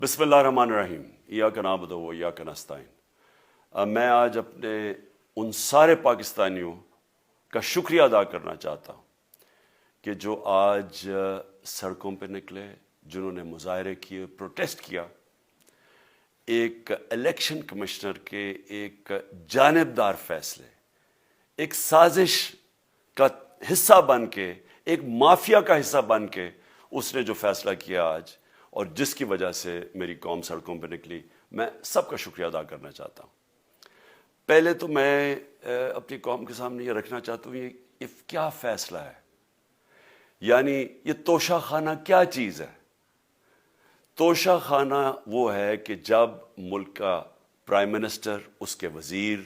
بسم اللہ الرحمن الرحیم ایاک نعبد و ایاک نستعین۔ میں آج اپنے ان سارے پاکستانیوں کا شکریہ ادا کرنا چاہتا ہوں کہ جو آج سڑکوں پہ نکلے، جنہوں نے مظاہرے کیے، پروٹیسٹ کیا، ایک الیکشن کمشنر کے ایک جانبدار فیصلے، ایک سازش کا حصہ بن کے، ایک مافیا کا حصہ بن کے اس نے جو فیصلہ کیا آج، اور جس کی وجہ سے میری قوم سڑکوں پہ نکلی، میں سب کا شکریہ ادا کرنا چاہتا ہوں۔ پہلے تو میں اپنی قوم کے سامنے یہ رکھنا چاہتا ہوں یہ کیا فیصلہ ہے، یعنی یہ توشہ خانہ کیا چیز ہے۔ توشہ خانہ وہ ہے کہ جب ملک کا پرائم منسٹر، اس کے وزیر،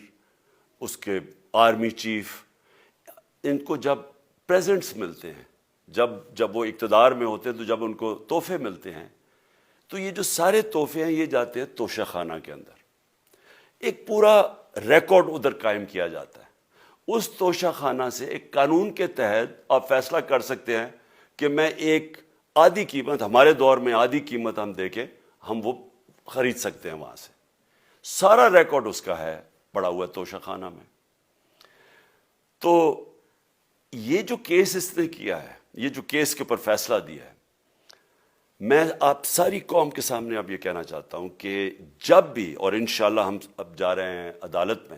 اس کے آرمی چیف، ان کو جب پریزنٹس ملتے ہیں، جب وہ اقتدار میں ہوتے ہیں، تو جب ان کو تحفے ملتے ہیں، تو یہ جو سارے تحفے ہیں یہ جاتے ہیں توشہ خانہ کے اندر۔ ایک پورا ریکارڈ ادھر قائم کیا جاتا ہے۔ اس توشہ خانہ سے ایک قانون کے تحت آپ فیصلہ کر سکتے ہیں کہ میں ایک آدھی قیمت، ہمارے دور میں آدھی قیمت ہم دے کے ہم وہ خرید سکتے ہیں وہاں سے۔ سارا ریکارڈ اس کا ہے پڑا ہوا ہے توشہ خانہ میں۔ تو یہ جو کیس اس نے کیا ہے، یہ جو کیس کے اوپر فیصلہ دیا ہے، میں آپ ساری قوم کے سامنے اب یہ کہنا چاہتا ہوں کہ جب بھی، اور انشاءاللہ ہم اب جا رہے ہیں عدالت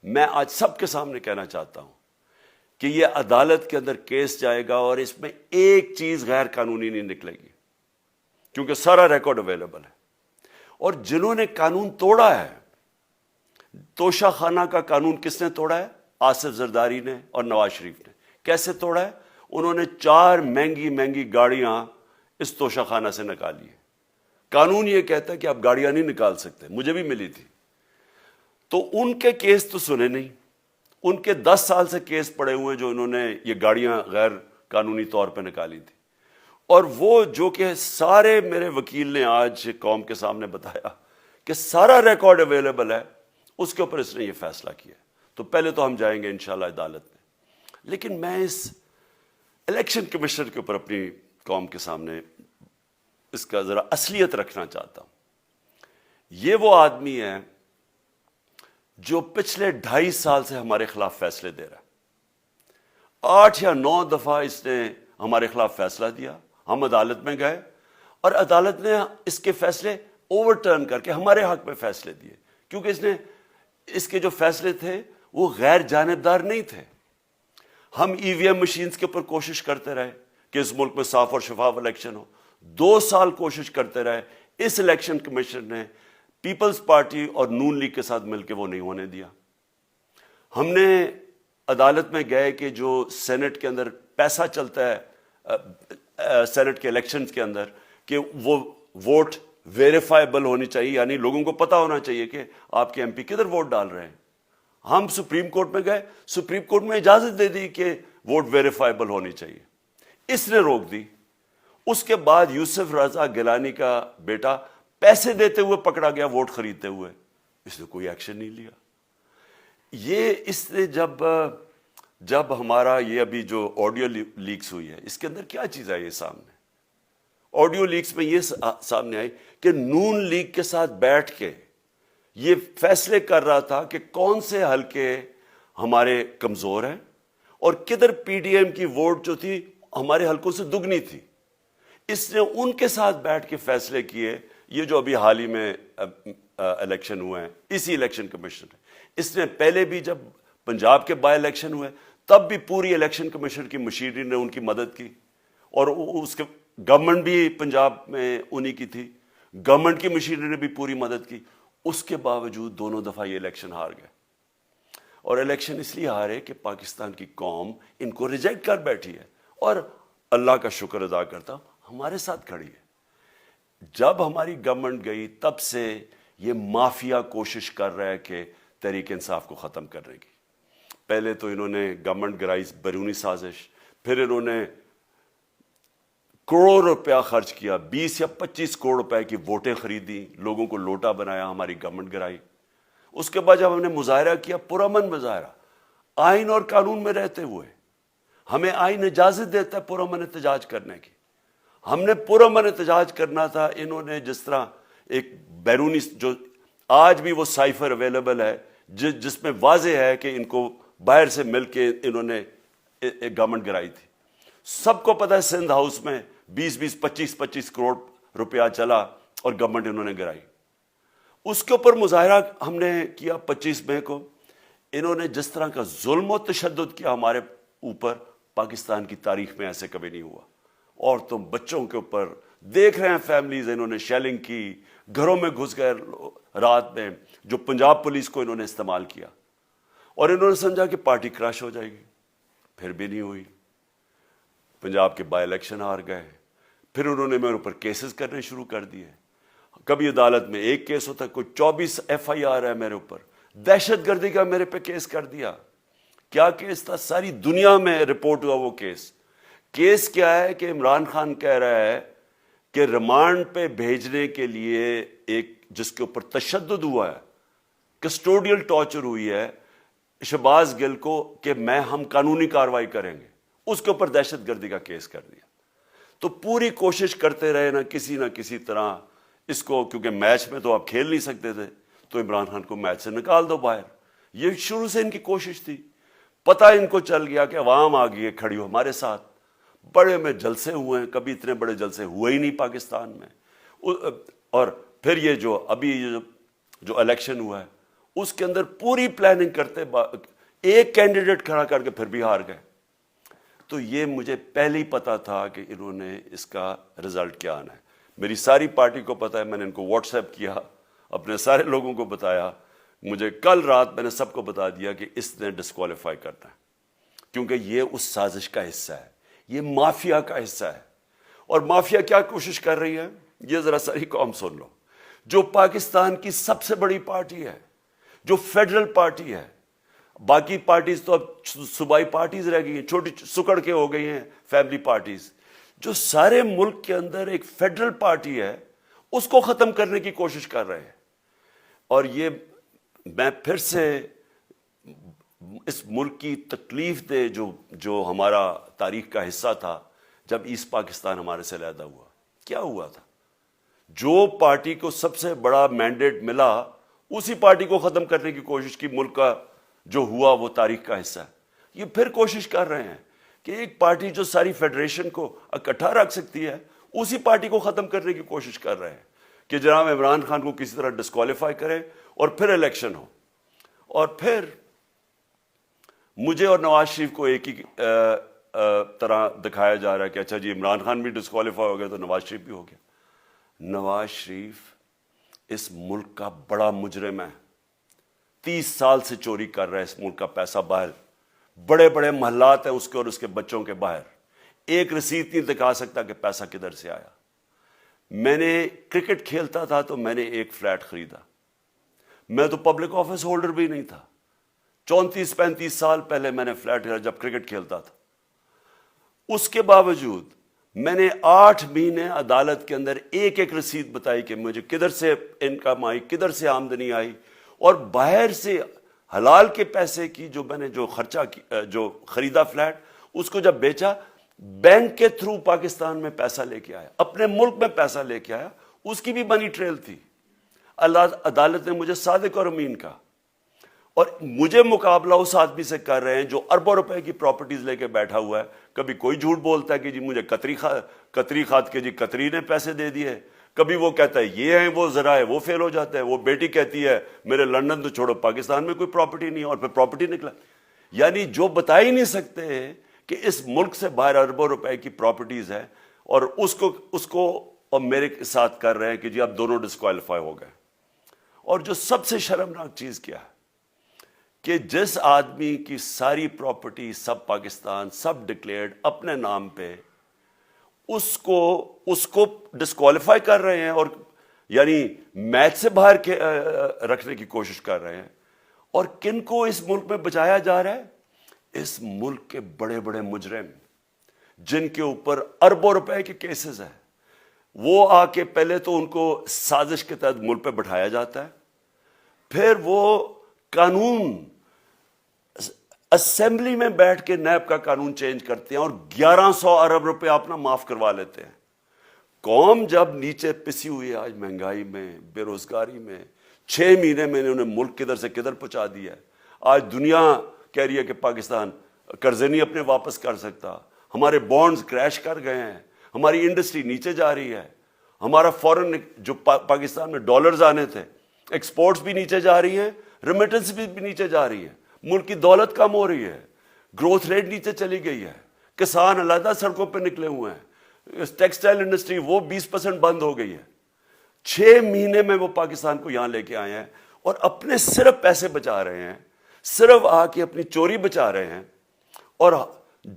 میں آج سب کے سامنے کہنا چاہتا ہوں کہ یہ عدالت کے اندر کیس جائے گا اور اس میں ایک چیز غیر قانونی نہیں نکلے گی، کیونکہ سارا ریکارڈ اویلیبل ہے۔ اور جنہوں نے قانون توڑا ہے، توشہ خانہ کا قانون کس نے توڑا ہے؟ آصف زرداری نے اور نواز شریف نے۔ کیسے توڑا ہے؟ انہوں نے 4 مہنگی گاڑیاں اس توشہ خانہ سے نکالی ہے۔ قانون یہ کہتا ہے کہ آپ گاڑیاں نہیں نکال سکتے، مجھے بھی ملی تھی۔ تو ان کے کیس تو سنے نہیں، ان کے 10 سال سے کیس پڑے ہوئے جو انہوں نے یہ گاڑیاں غیر قانونی طور پہ نکالی تھی۔ اور وہ جو کہ سارے میرے وکیل نے آج قوم کے سامنے بتایا کہ سارا ریکارڈ اویلیبل ہے، اس کے اوپر اس نے یہ فیصلہ کیا۔ تو پہلے تو ہم جائیں گے انشاءاللہ عدالت میں، لیکن میں اس الیکشن کمیشنر کے اوپر اپنی قوم کے سامنے اس کا ذرا اصلیت رکھنا چاہتا ہوں۔ یہ وہ آدمی ہے جو پچھلے 2.5 سال سے ہمارے خلاف فیصلے دے رہا ہے۔ 8 یا 9 دفعہ اس نے ہمارے خلاف فیصلہ دیا، ہم عدالت میں گئے اور عدالت نے اس کے فیصلے اوور ٹرن کر کے ہمارے حق میں فیصلے دیے، کیونکہ اس کے جو فیصلے تھے وہ غیر جانبدار نہیں تھے۔ ہم ای وی ایم مشینز کے اوپر کوشش کرتے رہے کہ اس ملک میں صاف اور شفاف الیکشن ہو، 2 سال کوشش کرتے رہے۔ اس الیکشن کمیشن نے پیپلز پارٹی اور نون لیگ کے ساتھ مل کے وہ نہیں ہونے دیا۔ ہم نے عدالت میں گئے کہ جو سینٹ کے اندر پیسہ چلتا ہے، سینٹ کے الیکشنز کے اندر، کہ وہ ووٹ ویریفائبل ہونی چاہیے، یعنی لوگوں کو پتہ ہونا چاہیے کہ آپ کے ایم پی کدھر ووٹ ڈال رہے ہیں۔ ہم سپریم کورٹ میں گئے، سپریم کورٹ میں اجازت دے دی کہ ووٹ ویریفائبل ہونی چاہیے، اس نے روک دی۔ اس کے بعد یوسف رضا گیلانی کا بیٹا پیسے دیتے ہوئے پکڑا گیا ووٹ خریدتے ہوئے، اس نے کوئی ایکشن نہیں لیا۔ یہ اس نے جب ہمارا یہ ابھی جو آڈیو لیکس ہوئی ہے، اس کے اندر کیا چیز آئی ہے سامنے؟ آڈیو لیکس میں یہ سامنے آئی کہ نون لیگ کے ساتھ بیٹھ کے یہ فیصلے کر رہا تھا کہ کون سے حلقے ہمارے کمزور ہیں اور کدھر پی ڈی ایم کی ووٹ جو تھی ہمارے حلقوں سے دگنی تھی۔ اس نے ان کے ساتھ بیٹھ کے فیصلے کیے۔ یہ جو ابھی حال ہی میں الیکشن ہوئے ہیں، اسی الیکشن کمیشن نے، اس نے پہلے بھی جب پنجاب کے بائی الیکشن ہوئے تب بھی پوری الیکشن کمیشن کی مشینری نے ان کی مدد کی، اور اس کے گورنمنٹ بھی پنجاب میں انہی کی تھی، گورنمنٹ کی مشینری نے بھی پوری مدد کی۔ اس کے باوجود دونوں دفعہ یہ الیکشن ہار گئے، اور الیکشن اس لیے ہارے کہ پاکستان کی قوم ان کو ریجیکٹ کر بیٹھی ہے، اور اللہ کا شکر ادا کرتا ہوں ہمارے ساتھ کھڑی ہے۔ جب ہماری گورنمنٹ گئی تب سے یہ مافیا کوشش کر رہا ہے کہ تحریک انصاف کو ختم کرنے کی۔ پہلے تو انہوں نے گورنمنٹ گرائی بیرونی سازش، پھر انہوں نے کروڑ روپیہ خرچ کیا، 20 یا 25 کروڑ روپے کی ووٹیں خریدی، لوگوں کو لوٹا بنایا، ہماری گورنمنٹ گرائی۔ اس کے بعد جب ہم نے مظاہرہ کیا، پرامن مظاہرہ، آئین اور قانون میں رہتے ہوئے، ہمیں آئین اجازت دیتا ہے پرامن احتجاج کرنے کی، ہم نے پرامن احتجاج کرنا تھا۔ انہوں نے جس طرح ایک بیرونی جو آج بھی وہ سائفر اویلیبل ہے جس میں واضح ہے کہ ان کو باہر سے مل کے انہوں نے ایک گورنمنٹ گرائی تھی. سب کو پتہ ہے سندھ ہاؤس میں 20-25 کروڑ روپیہ چلا اور گورنمنٹ انہوں نے گرائی. اس کے اوپر مظاہرہ ہم نے کیا 25 مئی کو. انہوں نے جس طرح کا ظلم و تشدد کیا ہمارے اوپر پاکستان کی تاریخ میں ایسے کبھی نہیں ہوا. عورتوں بچوں کے اوپر دیکھ رہے ہیں فیملیز, انہوں نے شیلنگ کی, گھروں میں گھس گئے رات میں, جو پنجاب پولیس کو انہوں نے استعمال کیا, اور انہوں نے سمجھا کہ پارٹی کراش ہو جائے گی. پھر بھی نہیں ہوئی. پنجاب کے بائی الیکشن ہار گئے. پھر انہوں نے میرے اوپر کیسز کرنے شروع کر دیے. کبھی عدالت میں ایک کیس ہوتا, کوئی 24 FIR ہے میرے اوپر. دہشت گردی کا میرے پہ کیس کر دیا. کیا کیس تھا؟ ساری دنیا میں رپورٹ ہوا وہ کیس. کیس کیا ہے کہ عمران خان کہہ رہا ہے کہ ریمانڈ پہ بھیجنے کے لیے ایک جس کے اوپر تشدد ہوا ہے, کسٹوڈیل ٹارچر ہوئی ہے شہباز گل کو, کہ ہم قانونی کارروائی کریں گے, اس کے اوپر دہشت گردی کا کیس کر دیا. تو پوری کوشش کرتے رہے نہ کسی طرح اس کو, کیونکہ میچ میں تو آپ کھیل نہیں سکتے تھے, تو عمران خان کو میچ سے نکال دو باہر. یہ شروع سے ان کی کوشش تھی. پتہ ان کو چل گیا کہ عوام آ گئی ہے کھڑی ہو ہمارے ساتھ. بڑے میں جلسے ہوئے ہیں, کبھی اتنے بڑے جلسے ہوئے ہی نہیں پاکستان میں. اور پھر یہ جو ابھی جو الیکشن ہوا ہے اس کے اندر پوری پلاننگ کرتے ایک کینڈیڈیٹ کھڑا کر کے پھر بھی ہار گئے. تو یہ مجھے پہلے ہی پتا تھا کہ انہوں نے اس کا رزلٹ کیا آنا ہے. میری ساری پارٹی کو پتا ہے, میں نے ان کو واٹس ایپ کیا, اپنے سارے لوگوں کو بتایا. مجھے کل رات میں نے سب کو بتا دیا کہ اس نے ڈسکوالیفائی کرنا ہے, کیونکہ یہ اس سازش کا حصہ ہے, یہ مافیا کا حصہ ہے. اور مافیا کیا کوشش کر رہی ہے یہ ذرا ساری قوم سن لو. جو پاکستان کی سب سے بڑی پارٹی ہے, جو فیڈرل پارٹی ہے, باقی پارٹیز تو اب صوبائی پارٹیز رہ گئی ہیں, چھوٹی سکڑ کے ہو گئی ہیں فیملی پارٹیز. جو سارے ملک کے اندر ایک فیڈرل پارٹی ہے اس کو ختم کرنے کی کوشش کر رہے ہیں. اور یہ میں پھر سے اس ملک کی تکلیف دے جو ہمارا تاریخ کا حصہ تھا, جب ایسٹ پاکستان ہمارے سے علیحدہ ہوا, کیا ہوا تھا؟ جو پارٹی کو سب سے بڑا مینڈیٹ ملا اسی پارٹی کو ختم کرنے کی کوشش کی. ملک کا جو ہوا وہ تاریخ کا حصہ ہے. یہ پھر کوشش کر رہے ہیں کہ ایک پارٹی جو ساری فیڈریشن کو اکٹھا رکھ سکتی ہے اسی پارٹی کو ختم کرنے کی کوشش کر رہے ہیں کہ جناب عمران خان کو کسی طرح ڈسکوالیفائی کریں اور پھر الیکشن ہو. اور پھر مجھے اور نواز شریف کو ایک ہی طرح دکھایا جا رہا ہے کہ اچھا جی عمران خان بھی ڈسکوالیفائی ہو گیا تو نواز شریف بھی ہو گیا. نواز شریف اس ملک کا بڑا مجرم ہے. 30 سال سے چوری کر رہا ہے اس ملک کا پیسہ باہر. بڑے بڑے محلات ہیں اس کے اور اس کے بچوں کے باہر. ایک رسید نہیں دکھا سکتا کہ پیسہ کدھر سے آیا. میں نے کرکٹ کھیلتا تھا تو میں نے ایک فلیٹ خریدا. میں تو پبلک آفس ہولڈر بھی نہیں تھا. 34-35 سال پہلے میں نے فلیٹ خریدا جب کرکٹ کھیلتا تھا. اس کے باوجود میں نے 8 مہینے عدالت کے اندر ایک ایک رسید بتائی کہ مجھے کدھر سے انکم آئی, کدھر سے آمدنی آئی, اور باہر سے حلال کے پیسے کی جو میں نے جو خرچہ جو خریدا فلیٹ, اس کو جب بیچا بینک کے تھرو پاکستان میں پیسہ لے کے آیا, اپنے ملک میں پیسہ لے کے آیا. اس کی بھی منی ٹریل تھی. عدالت نے مجھے صادق اور امین کہا, اور مجھے مقابلہ اس آدمی سے کر رہے ہیں جو اربوں روپے کی پراپرٹیز لے کے بیٹھا ہوا ہے. کبھی کوئی جھوٹ بولتا ہے کہ جی مجھے قطری کھاد کے جی قطری نے پیسے دے دیے, کبھی وہ کہتا ہے یہ ہیں وہ ذرائع, وہ فیل ہو جاتا ہے. وہ بیٹی کہتی ہے میرے لندن تو چھوڑو پاکستان میں کوئی پراپرٹی نہیں ہے, اور پھر پراپرٹی نکلا. یعنی جو بتا ہی نہیں سکتے کہ اس ملک سے باہر اربوں روپے کی پراپرٹیز ہے, اور اس کو اور میرے ساتھ کر رہے ہیں کہ جی آپ دونوں ڈسکوالیفائی ہو گئے. اور جو سب سے شرمناک چیز کیا ہے کہ جس آدمی کی ساری پراپرٹی سب پاکستان سب ڈکلیئرڈ اپنے نام پہ, اس کو ڈسکوالیفائی کر رہے ہیں, اور یعنی میچ سے باہر رکھنے کی کوشش کر رہے ہیں. اور کن کو اس ملک میں بچایا جا رہا ہے؟ اس ملک کے بڑے بڑے مجرم جن کے اوپر اربوں روپے کے کیسز ہیں, وہ آ کے پہلے تو ان کو سازش کے تحت ملک پہ بٹھایا جاتا ہے, پھر وہ قانون اسمبلی میں بیٹھ کے نیب کا قانون چینج کرتے ہیں اور 1100 ارب روپے اپنا معاف کروا لیتے ہیں. قوم جب نیچے پسی ہوئی ہے آج مہنگائی میں, بے روزگاری میں, 6 مہینے میں انہوں نے ملک کدھر سے کدھر پہنچا دیا ہے. آج دنیا کہہ رہی ہے کہ پاکستان قرضے نہیں اپنے واپس کر سکتا, ہمارے بانڈز کریش کر گئے ہیں, ہماری انڈسٹری نیچے جا رہی ہے, ہمارا فورن جو پاکستان میں ڈالرز آنے تھے ایکسپورٹس بھی نیچے جا رہی ہیں, ریمیٹنس بھی نیچے جا رہی ہے, ملک کی دولت کم ہو رہی ہے, گروتھ ریٹ نیچے چلی گئی ہے, کسان علیحدہ سڑکوں پہ نکلے ہوئے ہیں, ٹیکسٹائل انڈسٹری وہ 20% بند ہو گئی ہے. 6 مہینے میں وہ پاکستان کو یہاں لے کے آئے ہیں اور اپنے صرف پیسے بچا رہے ہیں, صرف آ کے اپنی چوری بچا رہے ہیں. اور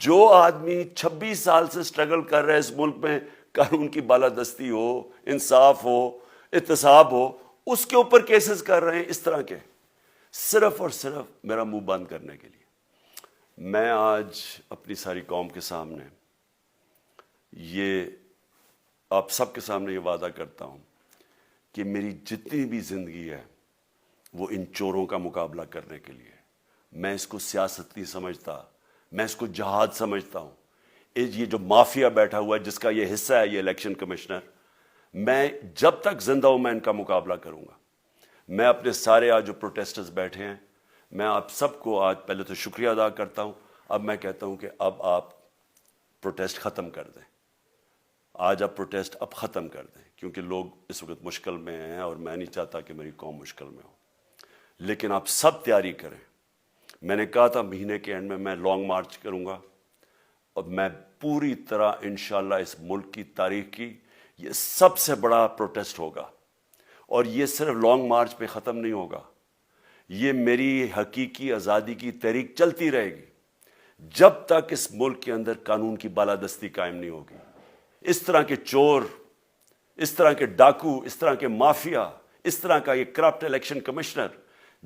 جو آدمی 26 سال سے سٹرگل کر رہے ہیں اس ملک میں, قانون کی بالادستی ہو, انصاف ہو, احتساب ہو, اس کے اوپر کیسز کر رہے ہیں اس طرح کے, صرف اور صرف میرا منہ بند کرنے کے لیے. میں آج اپنی ساری قوم کے سامنے یہ آپ سب کے سامنے یہ وعدہ کرتا ہوں کہ میری جتنی بھی زندگی ہے وہ ان چوروں کا مقابلہ کرنے کے لیے. میں اس کو سیاست نہیں سمجھتا, میں اس کو جہاد سمجھتا ہوں. یہ جو مافیا بیٹھا ہوا ہے جس کا یہ حصہ ہے یہ الیکشن کمشنر, میں جب تک زندہ ہوں میں ان کا مقابلہ کروں گا. میں اپنے سارے آج جو پروٹیسٹرز بیٹھے ہیں, میں آپ سب کو آج پہلے تو شکریہ ادا کرتا ہوں. اب میں کہتا ہوں کہ اب آپ پروٹیسٹ ختم کر دیں. آج آپ پروٹیسٹ اب ختم کر دیں, کیونکہ لوگ اس وقت مشکل میں ہیں اور میں نہیں چاہتا کہ میری قوم مشکل میں ہو. لیکن آپ سب تیاری کریں. میں نے کہا تھا مہینے کے اینڈ میں لانگ مارچ کروں گا, اور میں پوری طرح انشاءاللہ اس ملک کی تاریخ کی یہ سب سے بڑا پروٹیسٹ ہوگا. اور یہ صرف لانگ مارچ پہ ختم نہیں ہوگا, یہ میری حقیقی آزادی کی تحریک چلتی رہے گی جب تک اس ملک کے اندر قانون کی بالادستی قائم نہیں ہوگی. اس طرح کے چور, اس طرح کے ڈاکو, اس طرح کے مافیا, اس طرح کا یہ کرپٹ الیکشن کمشنر,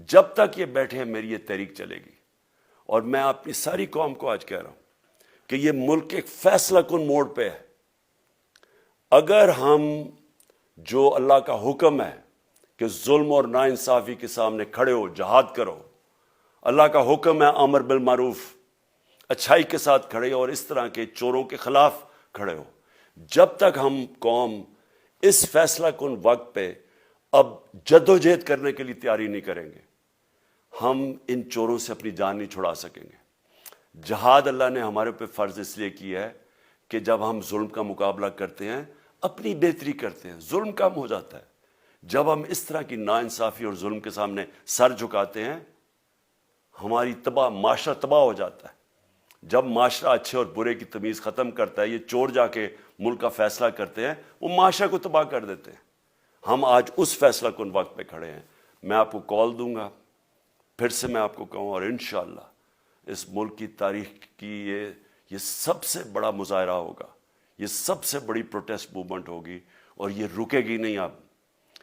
جب تک یہ بیٹھے ہیں میری یہ تحریک چلے گی. اور میں اپنی ساری قوم کو آج کہہ رہا ہوں کہ یہ ملک ایک فیصلہ کن موڑ پہ ہے. اگر ہم جو اللہ کا حکم ہے کہ ظلم اور ناانصافی کے سامنے کھڑے ہو, جہاد کرو, اللہ کا حکم ہے امر بالمعروف, اچھائی کے ساتھ کھڑے ہو اور اس طرح کے چوروں کے خلاف کھڑے ہو, جب تک ہم قوم اس فیصلہ کن وقت پہ اب جدوجہد کرنے کے لیے تیاری نہیں کریں گے, ہم ان چوروں سے اپنی جان نہیں چھڑا سکیں گے. جہاد اللہ نے ہمارے پہ فرض اس لیے کیا ہے کہ جب ہم ظلم کا مقابلہ کرتے ہیں اپنی بہتری کرتے ہیں, ظلم کم ہو جاتا ہے. جب ہم اس طرح کی ناانصافی اور ظلم کے سامنے سر جھکاتے ہیں ہماری معاشرہ تباہ ہو جاتا ہے. جب معاشرہ اچھے اور برے کی تمیز ختم کرتا ہے, یہ چور جا کے ملک کا فیصلہ کرتے ہیں, وہ معاشرہ کو تباہ کر دیتے ہیں. ہم آج اس فیصلہ کن وقت پہ کھڑے ہیں. میں آپ کو کال دوں گا, پھر سے میں آپ کو کہوں, اور انشاءاللہ اس ملک کی تاریخ کی یہ سب سے بڑا مظاہرہ ہوگا, یہ سب سے بڑی پروٹیسٹ موومنٹ ہوگی, اور یہ رکے گی نہیں. اب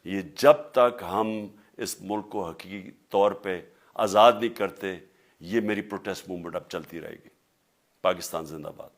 یہ جب تک ہم اس ملک کو حقیقی طور پہ آزاد نہیں کرتے, یہ میری پروٹیسٹ موومنٹ اب چلتی رہے گی. پاکستان زندہ باد.